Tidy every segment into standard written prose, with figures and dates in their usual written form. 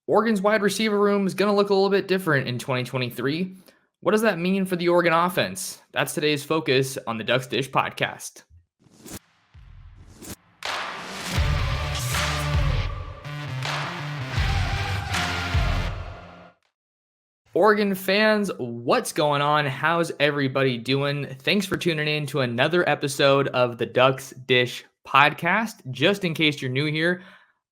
Oregon's wide receiver room is going to look a little bit different in 2023. What does that mean for the Oregon offense? That's today's focus on the Ducks Dish podcast. Oregon fans, what's going on? How's everybody doing? Thanks for tuning in to another episode of the Ducks Dish podcast. Just in case you're new here,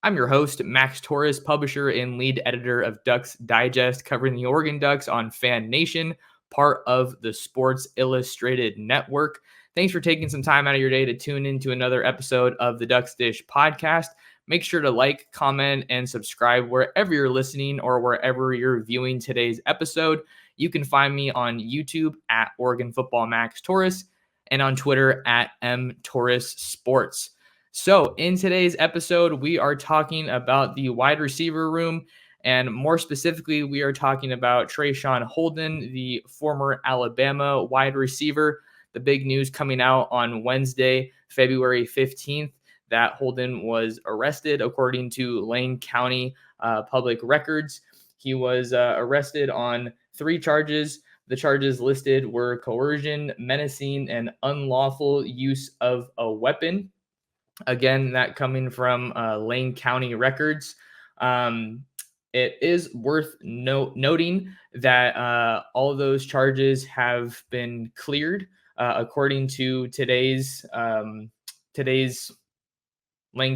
I'm your host, Max Torres, publisher and lead editor of Ducks Digest, covering the Oregon Ducks on Fan Nation, part of the Sports Illustrated Network. Thanks for taking some time out of your day to tune into another episode of the Ducks Dish podcast. Make sure to like, comment, and subscribe wherever you're listening or wherever you're viewing today's episode. You can find me on YouTube at Oregon Football Max Torres and on Twitter at mtorresports. So in today's episode, we are talking about the wide receiver room, and more specifically, we are talking about Traeshon Holden, the former Alabama wide receiver. The big news coming out on Wednesday, February 15th, that Holden was arrested according to Lane County public records. He was arrested on 3 charges. The charges listed were coercion, menacing, and unlawful use of a weapon. Again, that coming from Lane County records. It is worth noting that all of those charges have been cleared according to today's Lane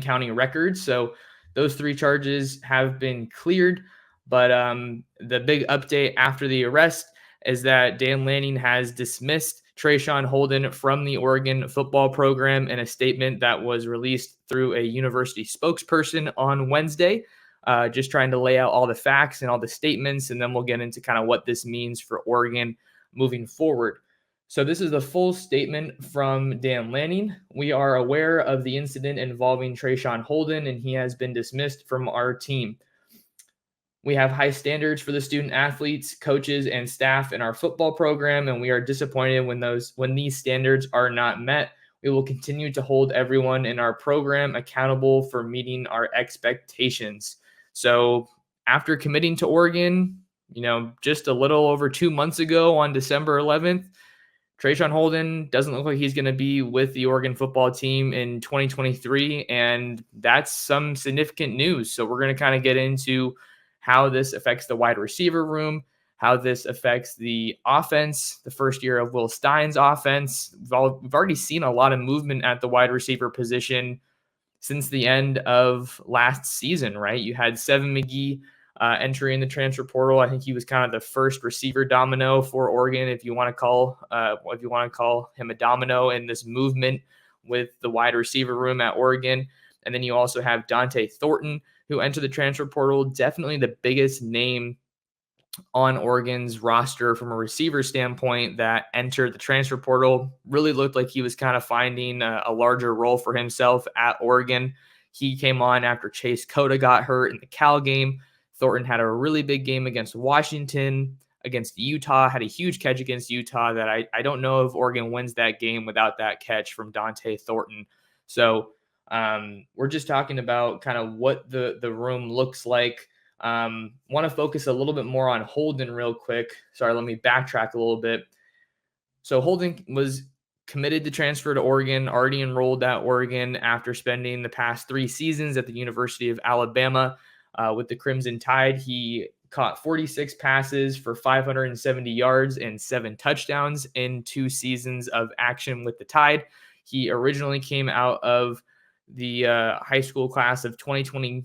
County records. So those 3 charges have been cleared. But the big update after the arrest is that Dan Lanning has dismissed Traeshon Holden from the Oregon football program in a statement that was released through a university spokesperson on Wednesday, just trying to lay out all the facts and all the statements, and then we'll get into kind of what this means for Oregon moving forward. So this is the full statement from Dan Lanning. We are aware of the incident involving Traeshon Holden, and he has been dismissed from our team. We have high standards for the student athletes, coaches, and staff in our football program, and we are disappointed when these standards are not met. We will continue to hold everyone in our program accountable for meeting our expectations. So after committing to Oregon, just a little over 2 months ago on December 11th, Traeshon Holden doesn't look like he's going to be with the Oregon football team in 2023, and that's some significant news. So we're going to kind of get into how this affects the wide receiver room, how this affects the offense, the first year of Will Stein's offense. We've already seen a lot of movement at the wide receiver position since the end of last season, right? You had Seven McGee entering the transfer portal. I think he was kind of the first receiver domino for Oregon, if you want to call him a domino in this movement with the wide receiver room at Oregon. And then you also have Dante Thornton, who entered the transfer portal, definitely the biggest name on Oregon's roster from a receiver standpoint that entered the transfer portal. Really looked like he was kind of finding a larger role for himself at Oregon. He came on after Chase Cota got hurt in the Cal game. Thornton had a really big game against Washington, against Utah, had a huge catch against Utah that I don't know if Oregon wins that game without that catch from Dante Thornton. So we're just talking about kind of what the room looks like. Want to focus a little bit more on Holden real quick. Sorry, let me backtrack a little bit. So Holden was committed to transfer to Oregon, already enrolled at Oregon after spending the past 3 seasons at the University of Alabama with the Crimson Tide. He caught 46 passes for 570 yards and 7 touchdowns in 2 seasons of action with the Tide. He originally came out of the high school class of 2020,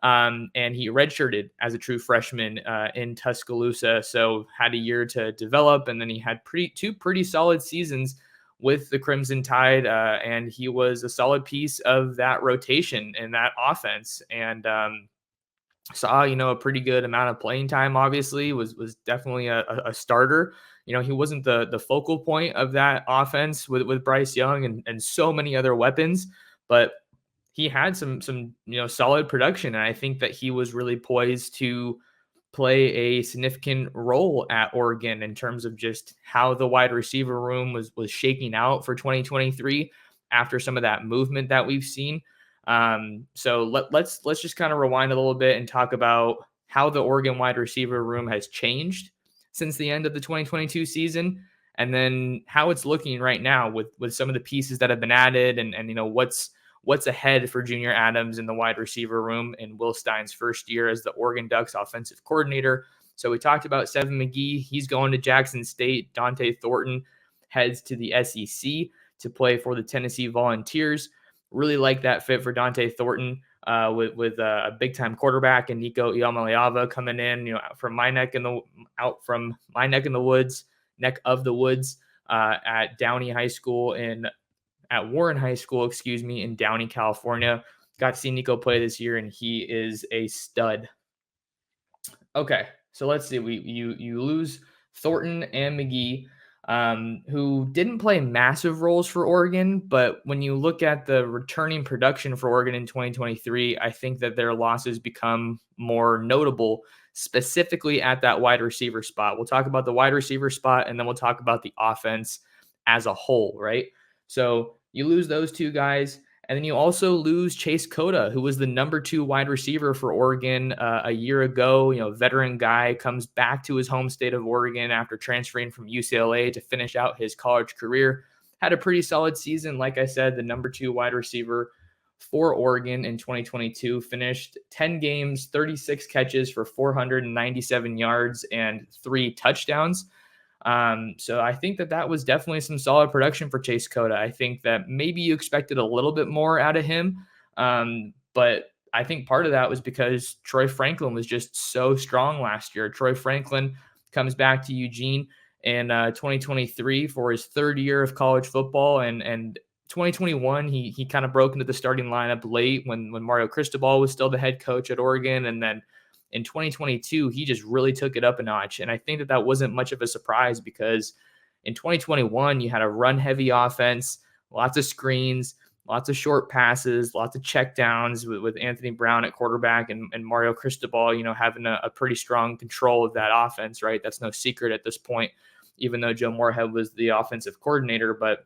and he redshirted as a true freshman in Tuscaloosa. So had a year to develop, and then he had two pretty solid seasons with the Crimson Tide, and he was a solid piece of that rotation and that offense. And saw a pretty good amount of playing time. Obviously, was definitely a starter. He wasn't the focal point of that offense with Bryce Young and so many other weapons, but he had some solid production, and I think that he was really poised to play a significant role at Oregon in terms of just how the wide receiver room was shaking out for 2023 after some of that movement that we've seen. So let's just kind of rewind a little bit and talk about how the Oregon wide receiver room has changed since the end of the 2022 season, and then how it's looking right now with some of the pieces that have been added, and what's ahead for Junior Adams in the wide receiver room in Will Stein's first year as the Oregon Ducks offensive coordinator. So we talked about Seven McGee. He's going to Jackson State. Dante Thornton heads to the SEC to play for the Tennessee Volunteers. Really like that fit for Dante Thornton with a big time quarterback and Nico Iamaleava coming in, from my neck of the woods at Downey High School at Warren High School, in Downey, California. Got to see Nico play this year, and he is a stud. Okay, so let's see. You lose Thornton and McGee, who didn't play massive roles for Oregon, but when you look at the returning production for Oregon in 2023, I think that their losses become more notable, specifically at that wide receiver spot. We'll talk about the wide receiver spot, and then we'll talk about the offense as a whole, right? So you lose those two guys. And then you also lose Chase Cota, who was the number 2 wide receiver for Oregon a year ago. Veteran guy, comes back to his home state of Oregon after transferring from UCLA to finish out his college career. Had a pretty solid season. Like I said, the number 2 wide receiver for Oregon in 2022, finished 10 games, 36 catches for 497 yards and 3 touchdowns. So I think that was definitely some solid production for Chase Cota. I think that maybe you expected a little bit more out of him. But I think part of that was because Troy Franklin was just so strong last year. Troy Franklin comes back to Eugene in 2023 for his 3rd year of college football. And 2021, he kind of broke into the starting lineup late when Mario Cristobal was still the head coach at Oregon. And then in 2022, he just really took it up a notch. And I think that wasn't much of a surprise because in 2021, you had a run-heavy offense, lots of screens, lots of short passes, lots of checkdowns with Anthony Brown at quarterback and Mario Cristobal, having a pretty strong control of that offense, right? That's no secret at this point, even though Joe Moorhead was the offensive coordinator. But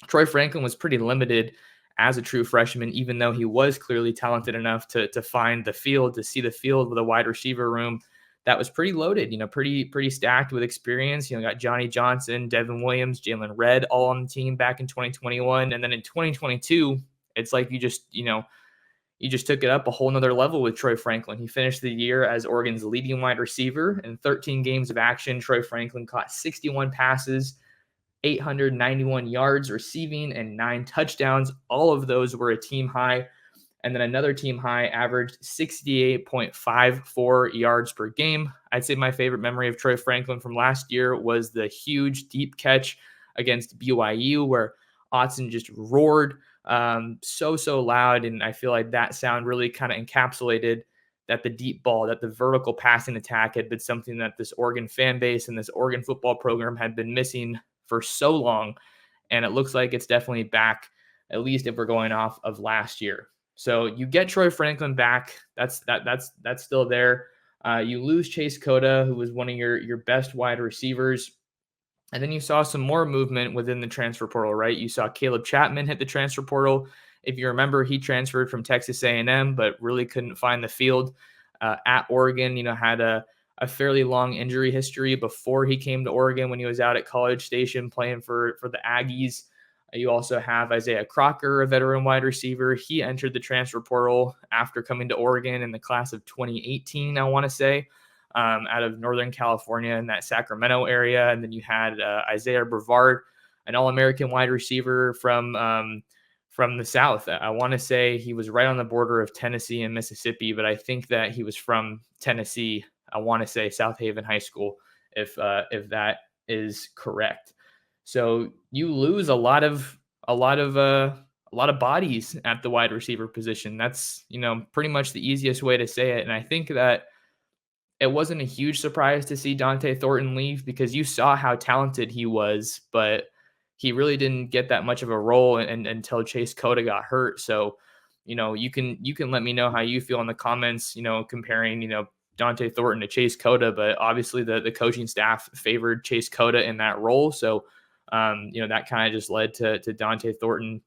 Troy Franklin was pretty limited as a true freshman, even though he was clearly talented enough to find the field, to see the field with a wide receiver room that was pretty loaded, pretty stacked with experience. Got Johnny Johnson, Devin Williams, Jalen Redd all on the team back in 2021. And then in 2022, it's like you just took it up a whole nother level with Troy Franklin. He finished the year as Oregon's leading wide receiver. In 13 games of action, Troy Franklin caught 61 passes, 891 yards receiving, and 9 touchdowns. All of those were a team high. And then another team high averaged 68.54 yards per game. I'd say my favorite memory of Troy Franklin from last year was the huge deep catch against BYU where Autzen just roared so loud. And I feel like that sound really kind of encapsulated that the deep ball, that the vertical passing attack had been something that this Oregon fan base and this Oregon football program had been missing for so long. And it looks like it's definitely back, at least if we're going off of last year. So you get Troy Franklin back. That's still there. You lose Chase Cota, who was one of your best wide receivers. And then you saw some more movement within the transfer portal, right? You saw Caleb Chapman hit the transfer portal. If you remember, he transferred from Texas A&M, but really couldn't find the field at Oregon. Had a fairly long injury history before he came to Oregon when he was out at College Station playing for the Aggies. You also have Isaiah Crocker, a veteran wide receiver. He entered the transfer portal after coming to Oregon in the class of 2018, I want to say, out of Northern California in that Sacramento area. And then you had Isaiah Brevard, an All-American wide receiver from the South. I want to say he was right on the border of Tennessee and Mississippi, but I think that he was from Tennessee. I want to say South Haven High School, if that is correct. So you lose a lot of bodies at the wide receiver position. That's, pretty much the easiest way to say it. And I think that it wasn't a huge surprise to see Dante Thornton leave because you saw how talented he was, but he really didn't get that much of a role until Chase Cota got hurt. So, you can let me know how you feel in the comments, comparing, Dante Thornton to Chase Cota, but obviously the coaching staff favored Chase Cota in that role. So, that kind of just led to Dante Thornton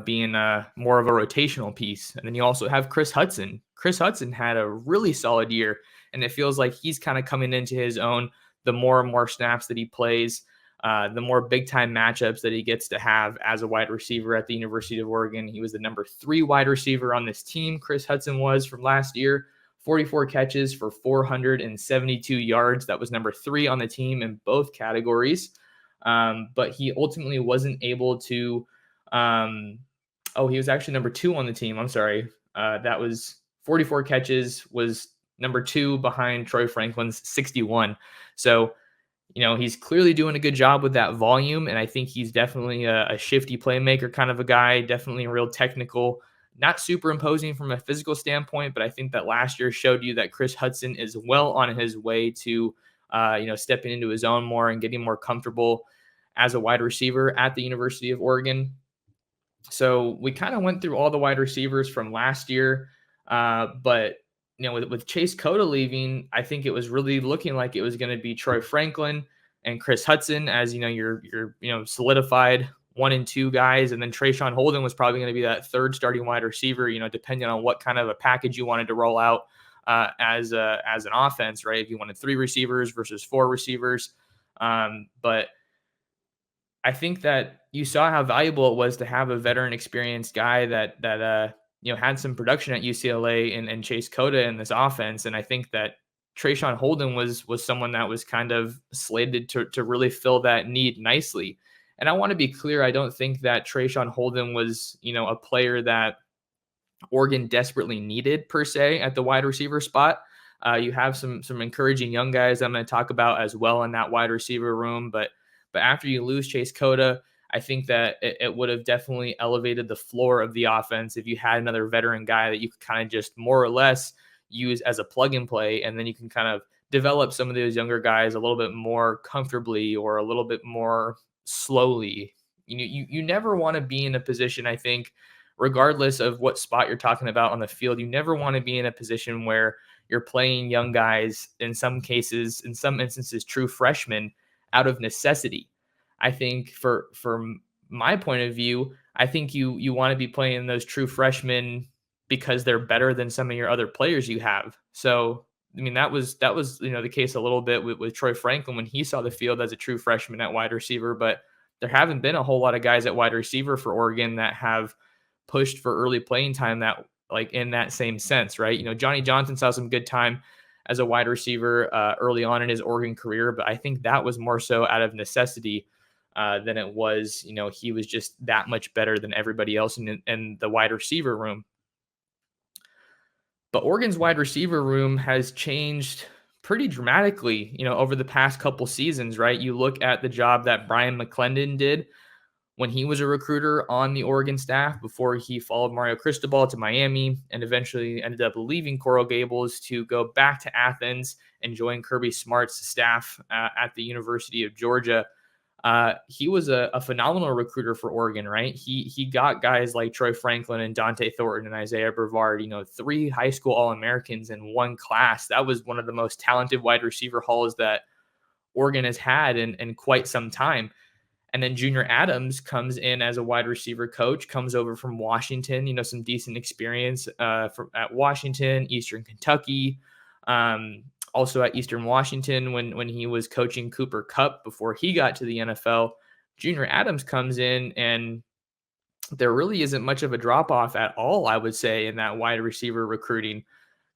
being more of a rotational piece. And then you also have Chris Hudson. Chris Hudson had a really solid year, and it feels like he's kind of coming into his own the more and more snaps that he plays, the more big time matchups that he gets to have as a wide receiver at the University of Oregon. He was the number 3 wide receiver on this team. Chris Hudson was from last year, 44 catches for 472 yards. That was number 3 on the team in both categories. But he ultimately wasn't able to. He was actually number 2 on the team. I'm sorry. That was 44 catches, was number 2 behind Troy Franklin's 61. So, he's clearly doing a good job with that volume. And I think he's definitely a shifty playmaker kind of a guy, definitely real technical, not super imposing from a physical standpoint. But I think that last year showed you that Chris Hudson is well on his way to, stepping into his own more and getting more comfortable as a wide receiver at the University of Oregon. So we kind of went through all the wide receivers from last year, but with Chase Cota leaving, I think it was really looking like it was going to be Troy Franklin and Chris Hudson as your solidified 1 and 2 guys, and then Traeshon Holden was probably going to be that third starting wide receiver, depending on what kind of a package you wanted to roll out as an offense, right? If you wanted 3 receivers versus 4 receivers, but I think that you saw how valuable it was to have a veteran experienced guy that had some production at UCLA and Chase Cota in this offense. And I think that Traeshon Holden was someone that was kind of slated to really fill that need nicely. And I want to be clear, I don't think that Traeshon Holden was, a player that Oregon desperately needed per se at the wide receiver spot. You have some encouraging young guys I'm going to talk about as well in that wide receiver room, but after you lose Chase Cota, I think that it would have definitely elevated the floor of the offense if you had another veteran guy that you could kind of just more or less use as a plug and play, and then you can kind of develop some of those younger guys a little bit more comfortably or a little bit more slowly. You never want to be in a position, I think, regardless of what spot you're talking about on the field, you never want to be in a position where you're playing young guys, in some cases, in some instances, true freshmen, out of necessity. I think from my point of view, I think you want to be playing those true freshmen because they're better than some of your other players you have. So, I mean, that was the case a little bit with Troy Franklin when he saw the field as a true freshman at wide receiver, but there haven't been a whole lot of guys at wide receiver for Oregon that have pushed for early playing time that like in that same sense, right? Johnny Johnson saw some good time as a wide receiver early on in his Oregon career, but I think that was more so out of necessity than it was, he was just that much better than everybody else in the wide receiver room. But Oregon's wide receiver room has changed pretty dramatically, over the past couple seasons, right? You look at the job that Brian McClendon did when he was a recruiter on the Oregon staff before he followed Mario Cristobal to Miami and eventually ended up leaving Coral Gables to go back to Athens and join Kirby Smart's staff at the University of Georgia. He was a phenomenal recruiter for Oregon, right? He got guys like Troy Franklin and Dante Thornton and Isaiah Brevard, 3 high school All-Americans in one class. That was one of the most talented wide receiver hauls that Oregon has had in quite some time. And then Junior Adams comes in as a wide receiver coach, comes over from Washington, some decent experience at Washington, Eastern Kentucky, also at Eastern Washington when he was coaching Cooper Kupp before he got to the NFL. Junior Adams comes in, and there really isn't much of a drop-off at all, I would say, in that wide receiver recruiting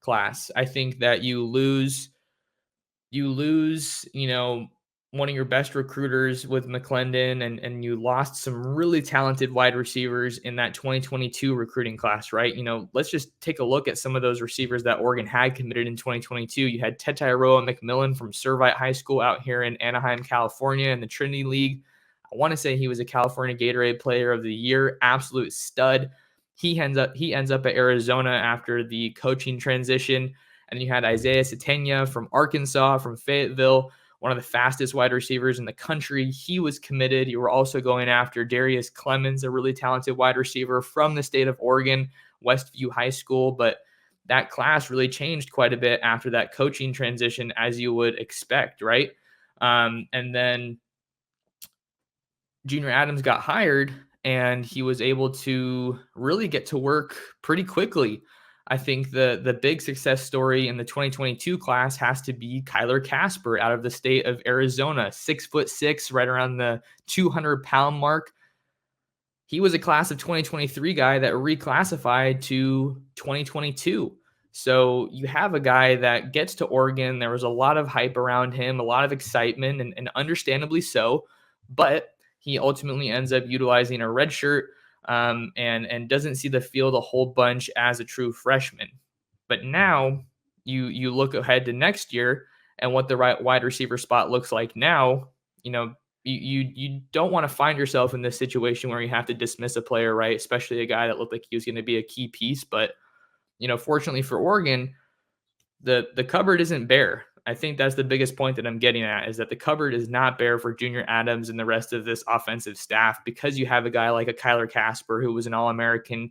class. I think that you lose, one of your best recruiters with McClendon, and you lost some really talented wide receivers in that 2022 recruiting class, right? Let's just take a look at some of those receivers that Oregon had committed in 2022. You had Tetairoa McMillan from Servite High School out here in Anaheim, California in the Trinity League. I want to say he was a California Gatorade Player of the Year, absolute stud. He ends up at Arizona after the coaching transition. And you had Isaiah Satenia from Arkansas, from Fayetteville, one of the fastest wide receivers in the country. He was committed. You were also going after Darius Clemens, a really talented wide receiver from the state of Oregon, Westview High School. But that class really changed quite a bit after that coaching transition, as you would expect, right? And then Junior Adams got hired, and he was able to really get to work pretty quickly. I think the big success story in the 2022 class has to be Kyler Casper out of the state of Arizona, 6'6", right around the 200-pound mark. He was a class of 2023 guy that reclassified to 2022. So you have a guy that gets to Oregon. There was a lot of hype around him, a lot of excitement, and understandably so. But he ultimately ends up utilizing a red shirt, and doesn't see the field a whole bunch as a true freshman. But now you look ahead to next year and what the right wide receiver spot looks like now. You know, you don't want to find yourself in this situation where you have to dismiss a player, right? Especially a guy that looked like he was going to be a key piece. But fortunately for Oregon, the cupboard isn't bare. I think that's the biggest point that I'm getting at, is that the cupboard is not bare for Junior Adams and the rest of this offensive staff, because you have a guy like a Kyler Casper, who was an All-American,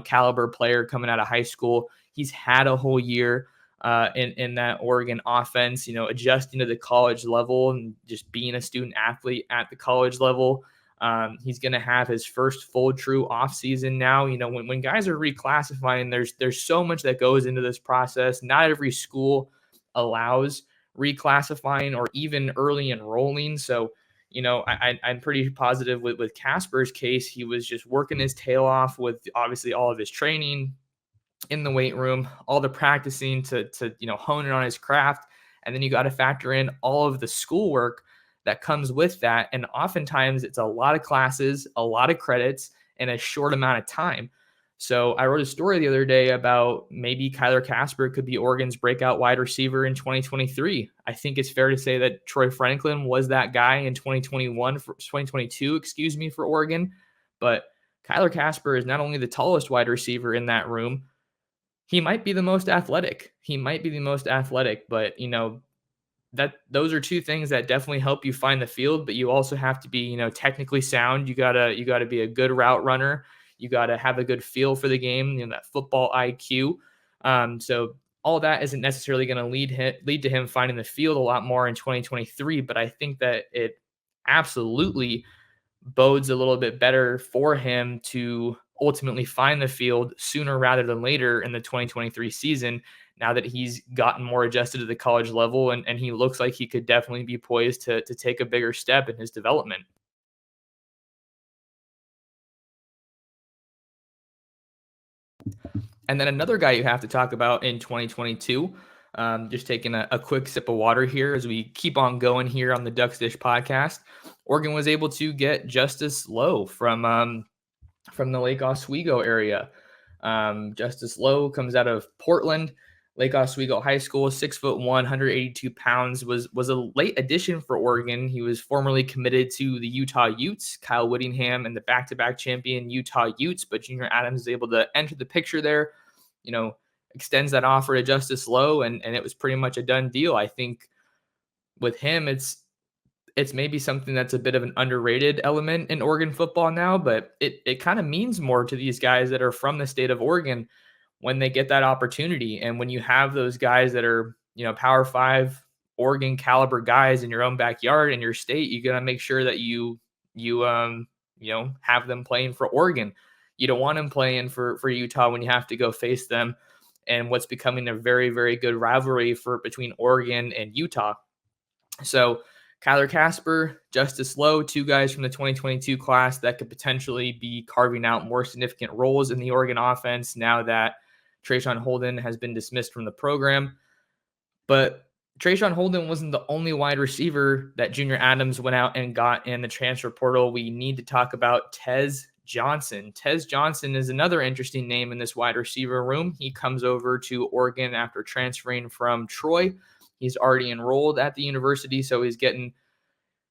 caliber player coming out of high school. He's had a whole year in that Oregon offense, adjusting to the college level and just being a student athlete at the college level. He's going to have his first full true off season now. When guys are reclassifying, there's so much that goes into this process. Not every school allows reclassifying or even early enrolling. So, I'm pretty positive with Casper's case. He was just working his tail off with obviously all of his training in the weight room, all the practicing to hone in on his craft. And then you got to factor in all of the schoolwork that comes with that. And oftentimes it's a lot of classes, a lot of credits in a short amount of time. So I wrote a story the other day about maybe Kyler Casper could be Oregon's breakout wide receiver in 2023. I think it's fair to say that Troy Franklin was that guy in 2022, for Oregon. But Kyler Casper is not only the tallest wide receiver in that room, he might be the most athletic. But that those are two things that definitely help you find the field, but you also have to be, technically sound. You gotta be a good route runner. You gotta have a good feel for the game, that football IQ. So all that isn't necessarily going to lead to him finding the field a lot more in 2023, but I think that it absolutely bodes a little bit better for him to ultimately find the field sooner rather than later in the 2023 season, now that he's gotten more adjusted to the college level, and he looks like he could definitely be poised to take a bigger step in his development. And then another guy you have to talk about in 2022, just taking a quick sip of water here as we keep on going here on the Ducks Dish podcast. Oregon was able to get Justice Lowe from the Lake Oswego area. Justice Lowe comes out of Portland, Lake Oswego High School, 6'1", 182 pounds, was a late addition for Oregon. He was formerly committed to the Utah Utes, Kyle Whittingham, and the back-to-back champion Utah Utes, but Junior Adams is able to enter the picture there, extends that offer to Justice Lowe, and it was pretty much a done deal. I think with him, it's maybe something that's a bit of an underrated element in Oregon football now, but it kind of means more to these guys that are from the state of Oregon when they get that opportunity. And when you have those guys that are, Power 5 Oregon caliber guys in your own backyard in your state, you got to make sure that you have them playing for Oregon. You don't want them playing for Utah when you have to go face them, and what's becoming a very, very good rivalry between Oregon and Utah. So Kyler Casper, Justice Lowe, two guys from the 2022 class that could potentially be carving out more significant roles in the Oregon offense now that Traeshon Holden has been dismissed from the program. But Traeshon Holden wasn't the only wide receiver that Junior Adams went out and got in the transfer portal. We need to talk about Tez Johnson. Tez Johnson is another interesting name in this wide receiver room. He comes over to Oregon after transferring from Troy. He's already enrolled at the university, so he's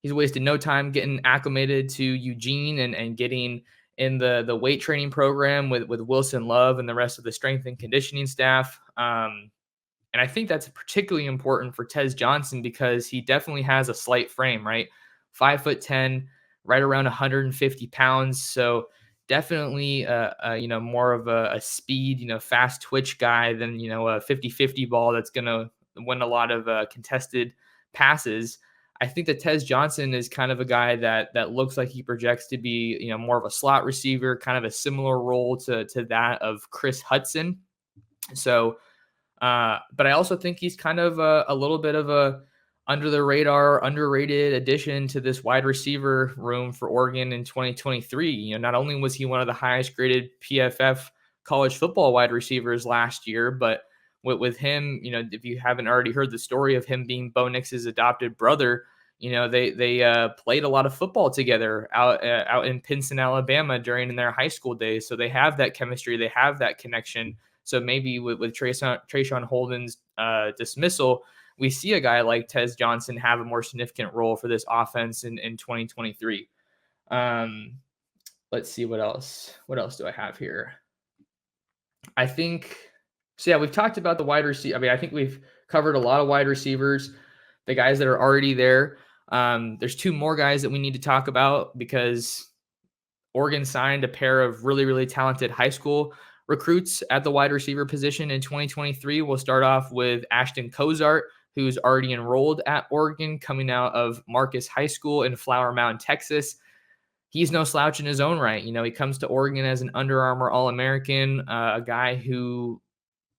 wasted no time getting acclimated to Eugene and getting in the weight training program with Wilson Love and the rest of the strength and conditioning staff. And I think that's particularly important for Tez Johnson because he definitely has a slight frame, right? 5'10", right around 150 pounds. So definitely, more of a speed, fast twitch guy than, a 50-50 ball that's going to win a lot of contested passes. I think that Tez Johnson is kind of a guy that looks like he projects to be, more of a slot receiver, kind of a similar role to that of Chris Hudson. So, but I also think he's kind of a little bit of a under the radar, underrated addition to this wide receiver room for Oregon in 2023. Not only was he one of the highest graded PFF college football wide receivers last year, but with him, if you haven't already heard the story of him being Bo Nix's adopted brother, they played a lot of football together out in Pinson, Alabama during their high school days. So they have that chemistry, they have that connection. So maybe with Traeshon Holden's dismissal, we see a guy like Tez Johnson have a more significant role for this offense in 2023. Let's see what else. What else do I have here? I think so. Yeah, we've talked about the wide receiver. I mean, I think we've covered a lot of wide receivers, the guys that are already there. There's two more guys that we need to talk about because Oregon signed a pair of really, really talented high school recruits at the wide receiver position in 2023. We'll start off with Ashton Cozart, who's already enrolled at Oregon, coming out of Marcus High School in Flower Mound, Texas. He's no slouch in his own right. He comes to Oregon as an Under Armour All-American, a guy who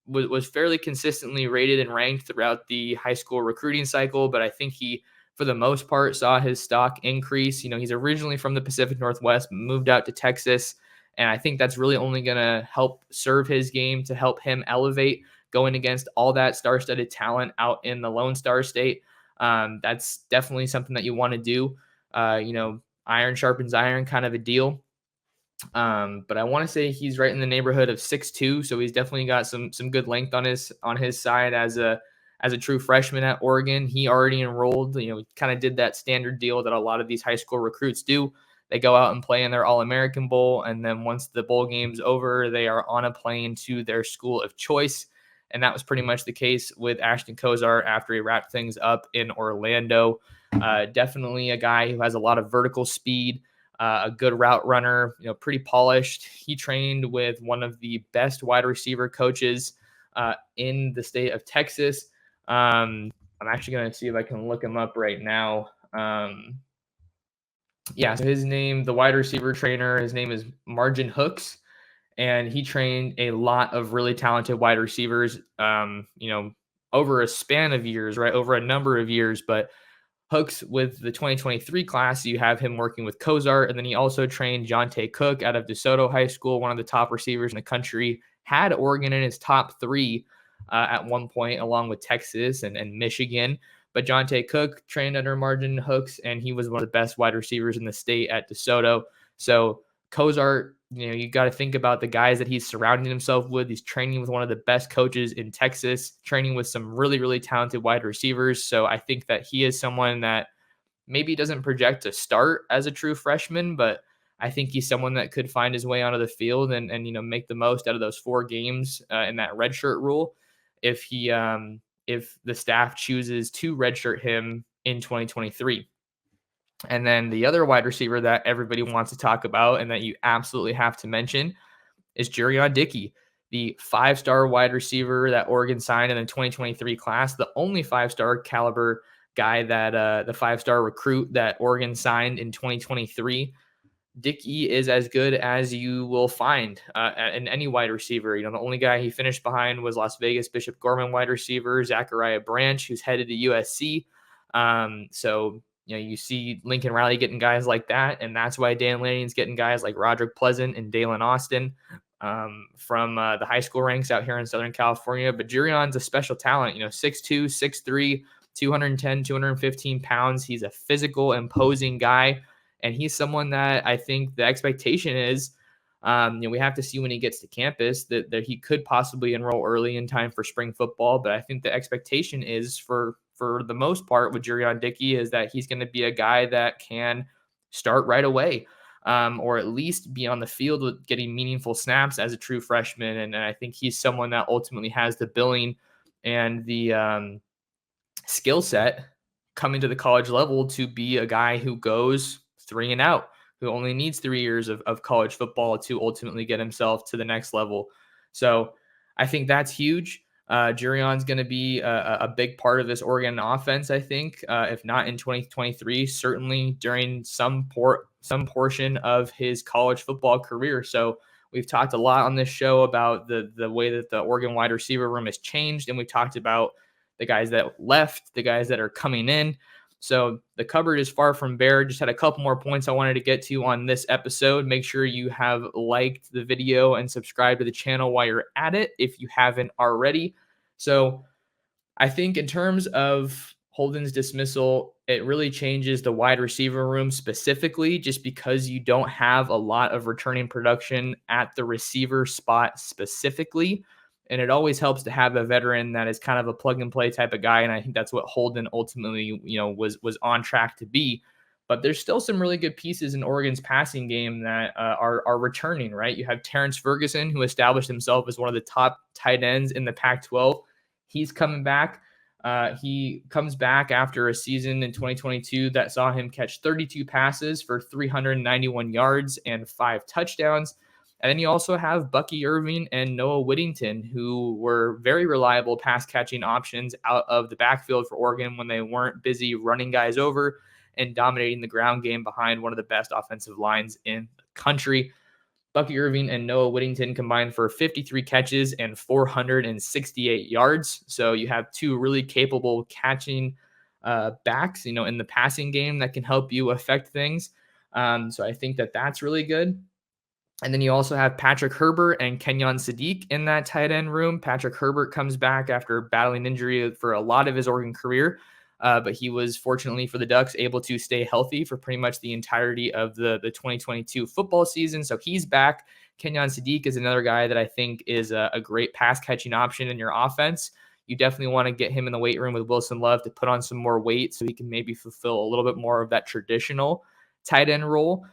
was fairly consistently rated and ranked throughout the high school recruiting cycle, but I think he, for the most part, saw his stock increase. He's originally from the Pacific Northwest, moved out to Texas, and I think that's really only going to help serve his game to help him elevate going against all that star-studded talent out in the Lone Star State. That's definitely something that you want to do. Iron sharpens iron kind of a deal. But I want to say he's right in the neighborhood of 6'2", so he's definitely got some good length on his side as a true freshman at Oregon. He already enrolled, kind of did that standard deal that a lot of these high school recruits do. They go out and play in their All-American Bowl, and then once the bowl game's over, they are on a plane to their school of choice. And that was pretty much the case with Ashton Cozart after he wrapped things up in Orlando. Definitely a guy who has a lot of vertical speed, a good route runner, pretty polished. He trained with one of the best wide receiver coaches in the state of Texas. I'm actually going to see if I can look him up right now. So his name, the wide receiver trainer, his name is Margin Hooks. And he trained a lot of really talented wide receivers, over a span of years, right? Over a number of years. But Hooks, with the 2023 class, you have him working with Cozart. And then he also trained Jonte Cook out of DeSoto High School, one of the top receivers in the country, had Oregon in his top three at one point, along with Texas and Michigan. But Jonte Cook trained under Margin Hooks, and he was one of the best wide receivers in the state at DeSoto. So Cozart, you got to think about the guys that he's surrounding himself with. He's training with one of the best coaches in Texas, training with some really, really talented wide receivers. So I think that he is someone that maybe doesn't project to start as a true freshman, but I think he's someone that could find his way onto the field and make the most out of those 4 games in that redshirt rule if the staff chooses to redshirt him in 2023. And then the other wide receiver that everybody wants to talk about and that you absolutely have to mention is Jurion Dickey, the 5-star wide receiver that Oregon signed in the 2023 class, the only 5-star caliber guy that the 5-star recruit that Oregon signed in 2023. Dickey is as good as you will find in any wide receiver. The only guy he finished behind was Las Vegas Bishop Gorman wide receiver Zachariah Branch, who's headed to USC. You see Lincoln Riley getting guys like that, and that's why Dan Lanning's getting guys like Roderick Pleasant and Dalen Austin from the high school ranks out here in Southern California. But Jurion's a special talent, 6'2", 6'3", 210, 215 pounds. He's a physical, imposing guy, and he's someone that I think the expectation is, we have to see when he gets to campus that he could possibly enroll early in time for spring football. But I think the expectation is for the most part with Jurion Dickey is that he's going to be a guy that can start right away, or at least be on the field with getting meaningful snaps as a true freshman. And I think he's someone that ultimately has the billing and the skill set coming to the college level to be a guy who goes 3 and out, who only needs 3 years of college football to ultimately get himself to the next level. So I think that's huge. Jurion's going to be a big part of this Oregon offense, I think, if not in 2023, certainly during some portion of his college football career. So we've talked a lot on this show about the way that the Oregon wide receiver room has changed, and we talked about the guys that left, the guys that are coming in. So the cupboard is far from bare. Just had a couple more points I wanted to get to on this episode. Make sure you have liked the video and subscribed to the channel while you're at it if you haven't already. So I think in terms of Holden's dismissal, it really changes the wide receiver room specifically, just because you don't have a lot of returning production at the receiver spot specifically. And it always helps to have a veteran that is kind of a plug and play type of guy. And I think that's what Holden ultimately, was on track to be. But there's still some really good pieces in Oregon's passing game that are returning, right? You have Terrence Ferguson, who established himself as one of the top tight ends in the Pac-12. He's coming back. He comes back after a season in 2022 that saw him catch 32 passes for 391 yards and 5 touchdowns. And then you also have Bucky Irving and Noah Whittington, who were very reliable pass catching options out of the backfield for Oregon when they weren't busy running guys over and dominating the ground game behind one of the best offensive lines in the country. Bucky Irving and Noah Whittington combined for 53 catches and 468 yards. So you have two really capable catching backs, in the passing game that can help you affect things. So I think that that's really good. And then you also have Patrick Herbert and Kenyon Sadiq in that tight end room. Patrick Herbert comes back after battling injury for a lot of his Oregon career. But he was, fortunately for the Ducks, able to stay healthy for pretty much the entirety of the 2022 football season. So he's back. Kenyon Sadiq is another guy that I think is a great pass catching option in your offense. You definitely want to get him in the weight room with Wilson Love to put on some more weight so he can maybe fulfill a little bit more of that traditional tight end role.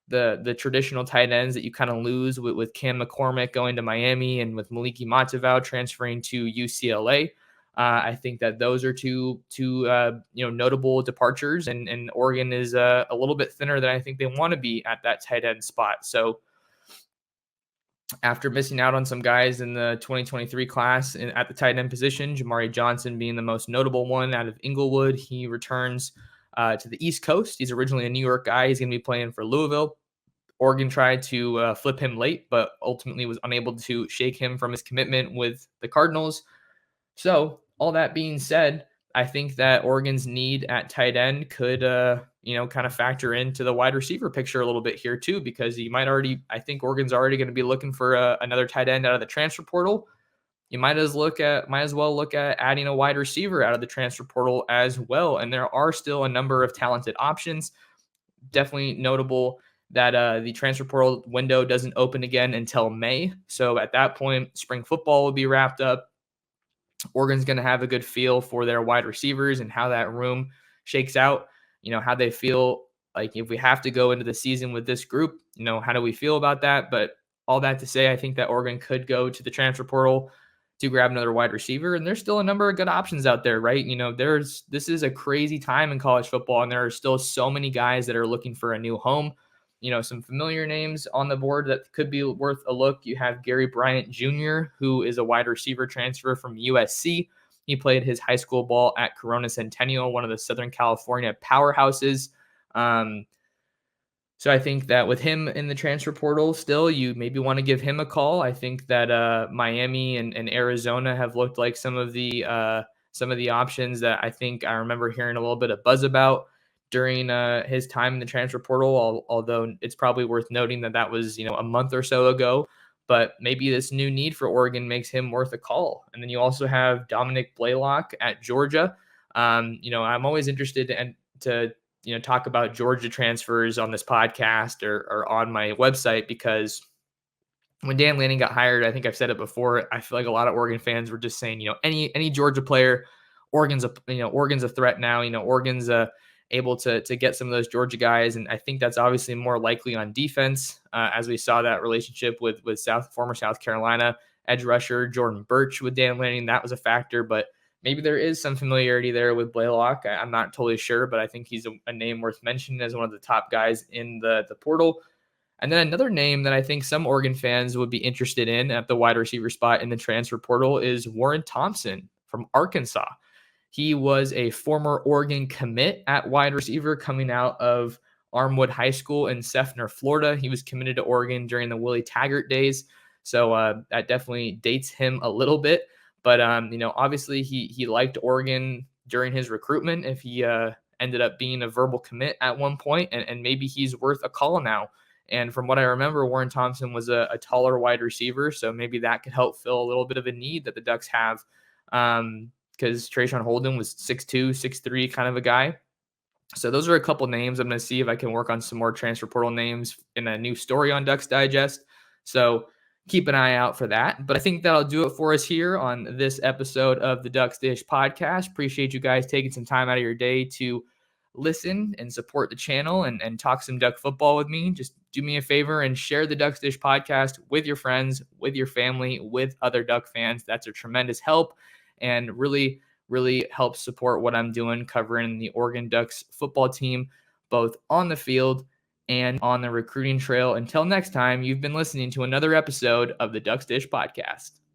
The traditional tight ends that you kind of lose with Cam McCormick going to Miami and with Maliki Matavau transferring to UCLA. I think that those are two notable departures, and Oregon is a little bit thinner than I think they want to be at that tight end spot. So after missing out on some guys in the 2023 class at the tight end position, Jamari Johnson being the most notable one out of Inglewood, he returns to the East Coast. He's originally a New York guy. He's going to be playing for Louisville. Oregon tried to flip him late, but ultimately was unable to shake him from his commitment with the Cardinals. So all that being said, I think that Oregon's need at tight end could, kind of factor into the wide receiver picture a little bit here too, because I think Oregon's already going to be looking for another tight end out of the transfer portal. You might as well look at adding a wide receiver out of the transfer portal as well. And there are still a number of talented options. Definitely notable that the transfer portal window doesn't open again until May. So at that point, spring football will be wrapped up. Oregon's going to have a good feel for their wide receivers and how that room shakes out, how they feel like if we have to go into the season with this group, how do we feel about that? But all that to say, I think that Oregon could go to the transfer portal to grab another wide receiver. And there's still a number of good options out there, right? This is a crazy time in college football, and there are still so many guys that are looking for a new home. Some familiar names on the board that could be worth a look. You have Gary Bryant Jr., who is a wide receiver transfer from USC. He played his high school ball at Corona Centennial, one of the Southern California powerhouses. So I think that with him in the transfer portal still, you maybe want to give him a call. I think that Miami and Arizona have looked like some of the options that I think I remember hearing a little bit of buzz about during his time in the transfer portal, although it's probably worth noting that was, a month or so ago. But maybe this new need for Oregon makes him worth a call. And then you also have Dominic Blaylock at Georgia. I'm always interested to talk about Georgia transfers on this podcast or on my website, because when Dan Lanning got hired, I think I've said it before, I feel like a lot of Oregon fans were just saying, any Georgia player, Oregon's a threat now. Oregon's able to get some of those Georgia guys. And I think that's obviously more likely on defense, as we saw that relationship with former South Carolina edge rusher Jordan Birch with Dan Lanning. That was a factor, but maybe there is some familiarity there with Blaylock. I'm not totally sure, but I think he's a name worth mentioning as one of the top guys in the portal. And then another name that I think some Oregon fans would be interested in at the wide receiver spot in the transfer portal is Warren Thompson from Arkansas. He was a former Oregon commit at wide receiver coming out of Armwood High School in Seffner, Florida. He was committed to Oregon during the Willie Taggart days. So that definitely dates him a little bit. But, obviously he liked Oregon during his recruitment if he ended up being a verbal commit at one point, and maybe he's worth a call now. And from what I remember, Warren Thompson was a taller wide receiver, so maybe that could help fill a little bit of a need that the Ducks have. Because Traeshon Holden was 6'2", 6'3", kind of a guy. So those are a couple names. I'm going to see if I can work on some more transfer portal names in a new story on Ducks Digest. So keep an eye out for that. But I think that'll do it for us here on this episode of the Ducks Dish podcast. Appreciate you guys taking some time out of your day to listen and support the channel and talk some Duck football with me. Just do me a favor and share the Ducks Dish podcast with your friends, with your family, with other Duck fans. That's a tremendous help and really helps support what I'm doing covering the Oregon Ducks football team, both on the field and on the recruiting trail. Until next time, you've been listening to another episode of the Ducks Dish podcast.